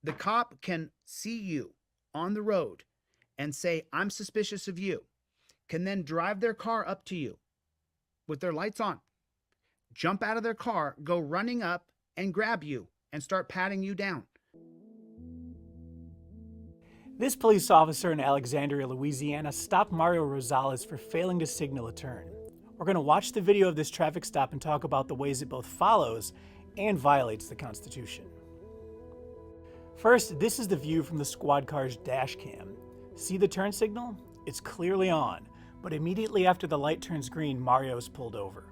The cop can see you on the road and say, I'm suspicious of you, can then drive their car up to you with their lights on, jump out of their car, go running up and grab you and start patting you down. This police officer in Alexandria, Louisiana stopped Mario Rosales for failing to signal a turn. We're going to watch the video of this traffic stop and talk about the ways it both follows and violates the Constitution. First, this is the view from the squad car's dash cam. See the turn signal? It's clearly on, but immediately after the light turns green, Mario's pulled over.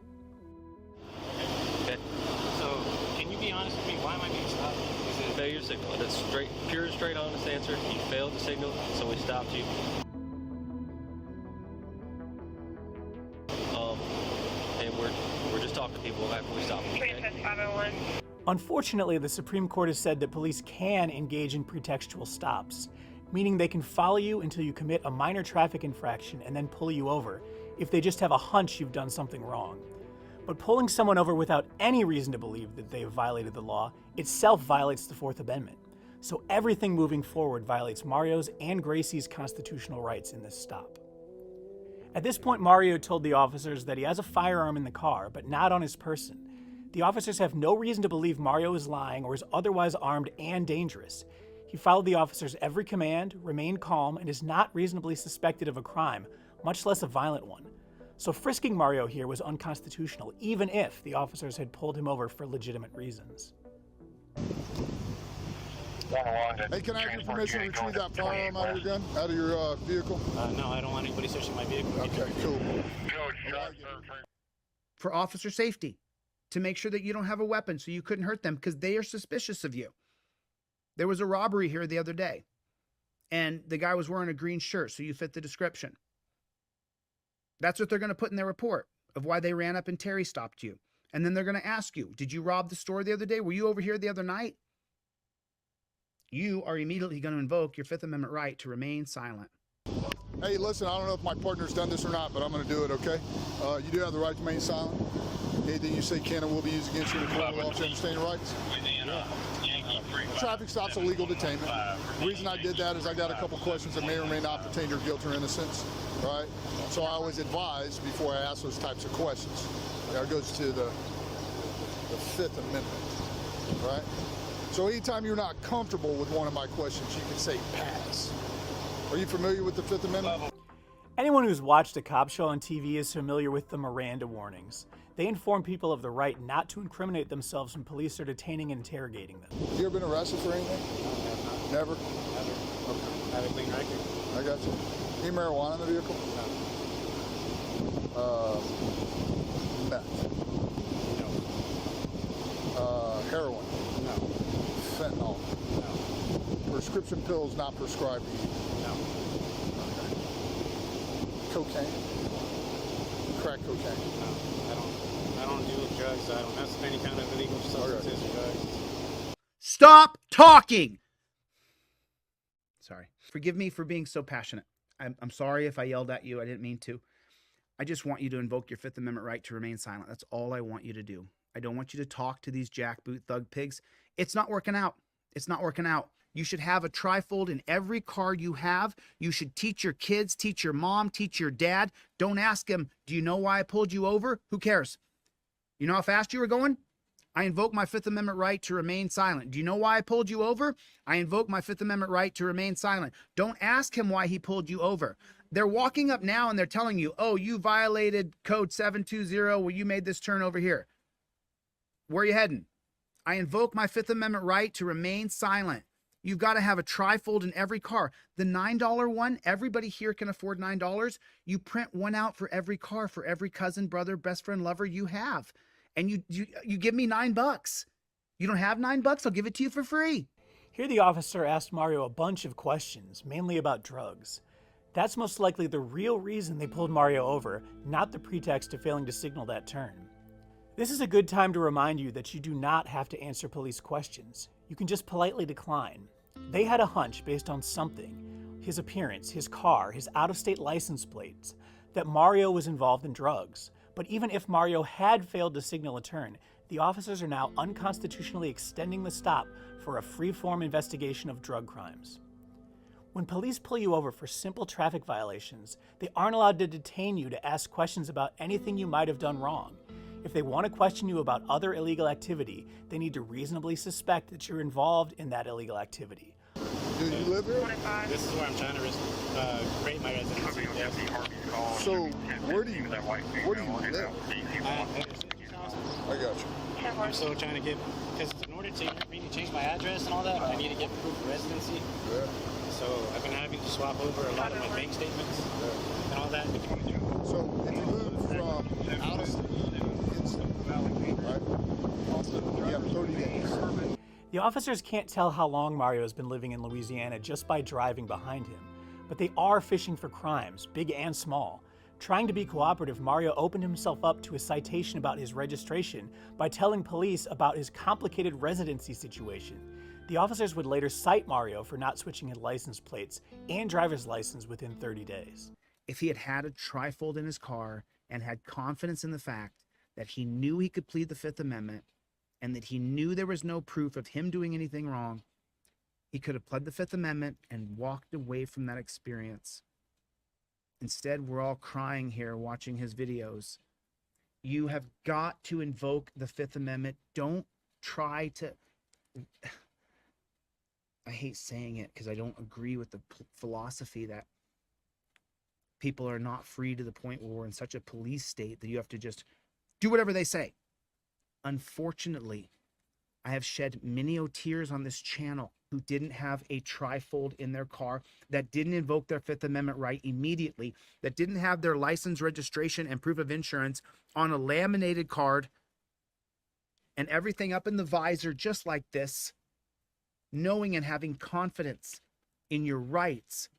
Okay. So, can you be honest with me? Why am I being stopped? Is it Failure to signal. That's pure, straight honest answer. You failed to signal, so we stopped you. And we're just talking to people after we stop them. Okay? 501. Unfortunately, the Supreme Court has said that police can engage in pretextual stops, meaning they can follow you until you commit a minor traffic infraction and then pull you over if they just have a hunch you've done something wrong. But pulling someone over without any reason to believe that they have violated the law itself violates the Fourth Amendment. So everything moving forward violates Mario's and Gracie's constitutional rights in this stop. At this point, Mario told the officers that he has a firearm in the car, but not on his person. The officers have no reason to believe Mario is lying or is otherwise armed and dangerous. He followed the officers' every command, remained calm, and is not reasonably suspected of a crime, much less a violent one. So frisking Mario here was unconstitutional, even if the officers had pulled him over for legitimate reasons. Hey, can I have your permission to retrieve that firearm out of your gun, out of your vehicle? no, I don't want anybody searching my vehicle. Okay, cool. For officer safety, to make sure that you don't have a weapon so you couldn't hurt them because they are suspicious of you. There was a robbery here the other day, and the guy was wearing a green shirt, so you fit the description. That's what they're going to put in their report of why they ran up and Terry stopped you. And then they're going to ask you, did you rob the store the other day? Were you over here the other night? You are immediately going to invoke your Fifth Amendment right to remain silent. Hey, listen, I don't know if my partner's done this or not, but I'm going to do it, okay? You do have the right to remain silent. Anything you say can and will be used against you in the court of law to understand your rights. Traffic stop's a legal detainment. The reason I did that is I got a couple questions that may or may not pertain to your guilt or innocence, right? So I always advise before I ask those types of questions. That goes to the Fifth Amendment, right? So anytime you're not comfortable with one of my questions, you can say pass. Are you familiar with the Fifth Amendment? Anyone who's watched a cop show on TV is familiar with the Miranda warnings. They inform people of the right not to incriminate themselves when police are detaining and interrogating them. Have you ever been arrested for anything? No, I have not. Never? Okay. I have a clean record. I got you. Any marijuana in the vehicle? No. Meth? No. Heroin? No. Fentanyl? No. Prescription pills not prescribed to you? No. Cocaine? Crack cocaine? No. I don't do drugs. I don't mess with any kind of illegal substances or drugs. Stop talking! Sorry. Forgive me for being so passionate. I'm sorry if I yelled at you. I didn't mean to. I just want you to invoke your Fifth Amendment right to remain silent. That's all I want you to do. I don't want you to talk to these jackboot thug pigs. It's not working out. It's not working out. You should have a trifold in every car you have. You should teach your kids, teach your mom, teach your dad. Don't ask him, do you know why I pulled you over? Who cares? You know how fast you were going? I invoke my Fifth Amendment right to remain silent. Do you know why I pulled you over? I invoke my Fifth Amendment right to remain silent. Don't ask him why he pulled you over. They're walking up now and they're telling you, oh, you violated code 720 where you made this turn over here. Where are you heading? I invoke my Fifth Amendment right to remain silent. You've got to have a trifold in every car. The $9 one, everybody here can afford $9. You print one out for every car, for every cousin, brother, best friend, lover you have. And you give me $9. You don't have $9? I'll give it to you for free. Here the officer asked Mario a bunch of questions, mainly about drugs. That's most likely the real reason they pulled Mario over, not the pretext of failing to signal that turn. This is a good time to remind you that you do not have to answer police questions. You can just politely decline. They had a hunch based on something, his appearance, his car, his out-of-state license plates, that Mario was involved in drugs. But even if Mario had failed to signal a turn, the officers are now unconstitutionally extending the stop for a free-form investigation of drug crimes. When police pull you over for simple traffic violations, they aren't allowed to detain you to ask questions about anything you might have done wrong. If they want to question you about other illegal activity, they need to reasonably suspect that you're involved in that illegal activity. Do you live here? This is where I'm trying to create my residency. Yes. So where do you live? I got you. I'm still trying to get, because in order to me to change my address and all that, I need to get proof of residency. Yeah. So I've been having to swap over a lot of my bank statements and all that. So if you move from out of state, right? You have 30 days. The officers can't tell how long Mario has been living in Louisiana just by driving behind him, but they are fishing for crimes, big and small. Trying to be cooperative, Mario opened himself up to a citation about his registration by telling police about his complicated residency situation. The officers would later cite Mario for not switching his license plates and driver's license within 30 days. If he had had a trifold in his car and had confidence in the fact that he knew he could plead the Fifth Amendment and that he knew there was no proof of him doing anything wrong, he could have pled the Fifth Amendment and walked away from that experience. Instead, we're all crying here watching his videos. You have got to invoke the Fifth Amendment. Don't try to... I hate saying it because I don't agree with the philosophy that people are not free to the point where we're in such a police state that you have to just do whatever they say. Unfortunately, I have shed many tears on this channel who didn't have a trifold in their car, that didn't invoke their Fifth Amendment right immediately, that didn't have their license, registration, and proof of insurance on a laminated card and everything up in the visor just like this, knowing and having confidence in your rights,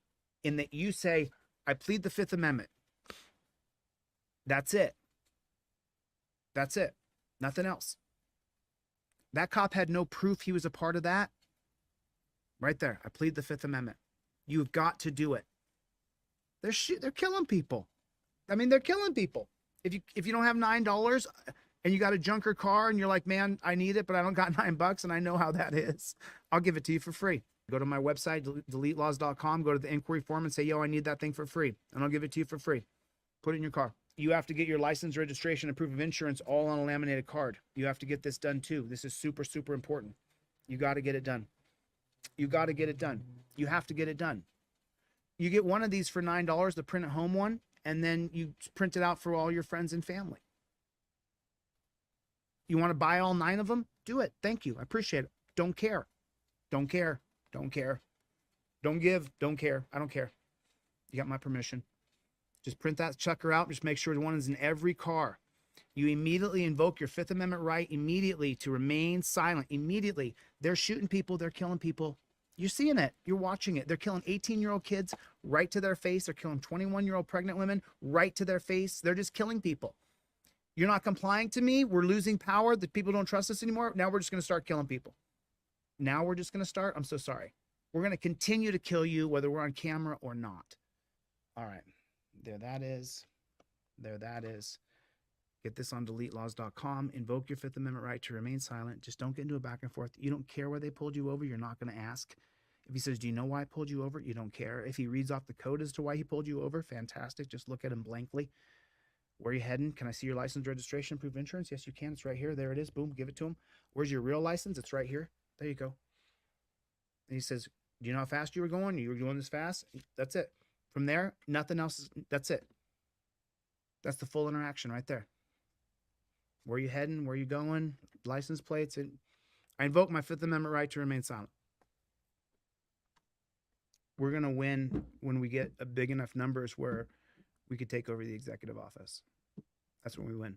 in that you say, I plead the Fifth Amendment. That's it. That's it. Nothing else. That cop had no proof he was a part of that. Right there. I plead the Fifth Amendment. You've got to do it. They're killing people. I mean, they're killing people. If you don't have $9 and you got a junker car and you're like, man, I need it, but I don't got $9 and I know how that is, I'll give it to you for free. Go to my website, deletelaws.com, go to the inquiry form and say, yo, I need that thing for free. And I'll give it to you for free. Put it in your car. You have to get your license, registration, and proof of insurance all on a laminated card. You have to get this done too. This is super, super important. You got to get it done. You got to get it done. You have to get it done. You get one of these for $9, the print at home one, and then you print it out for all your friends and family. You want to buy all 9 of them? Do it. Thank you. I appreciate it. Don't care. Don't care. Don't care. Don't give. Don't care. I don't care. You got my permission. Just print that sucker out. Just make sure the one is in every car. You immediately invoke your Fifth Amendment right immediately to remain silent. Immediately. They're shooting people. They're killing people. You're seeing it. You're watching it. They're killing 18-year-old kids right to their face. They're killing 21-year-old pregnant women right to their face. They're just killing people. You're not complying to me. We're losing power. The people don't trust us anymore. Now we're just going to start killing people. Now we're just going to start. I'm so sorry. We're going to continue to kill you whether we're on camera or not. All right. There that is. There that is. Get this on deletelaws.com. Invoke your Fifth Amendment right to remain silent. Just don't get into a back and forth. You don't care why they pulled you over. You're not going to ask. If he says, do you know why I pulled you over? You don't care. If he reads off the code as to why he pulled you over, fantastic. Just look at him blankly. Where are you heading? Can I see your license, registration, proof of insurance? Yes, you can. It's right here. There it is. Boom. Give it to him. Where's your real license? It's right here. There you go. And he says, do you know how fast you were going? You were going this fast? That's it. From there, nothing else. That's it. That's the full interaction right there. Where are you heading? Where are you going? License plates. And I invoke my Fifth Amendment right to remain silent. We're going to win when we get a big enough numbers where we could take over the executive office. That's when we win.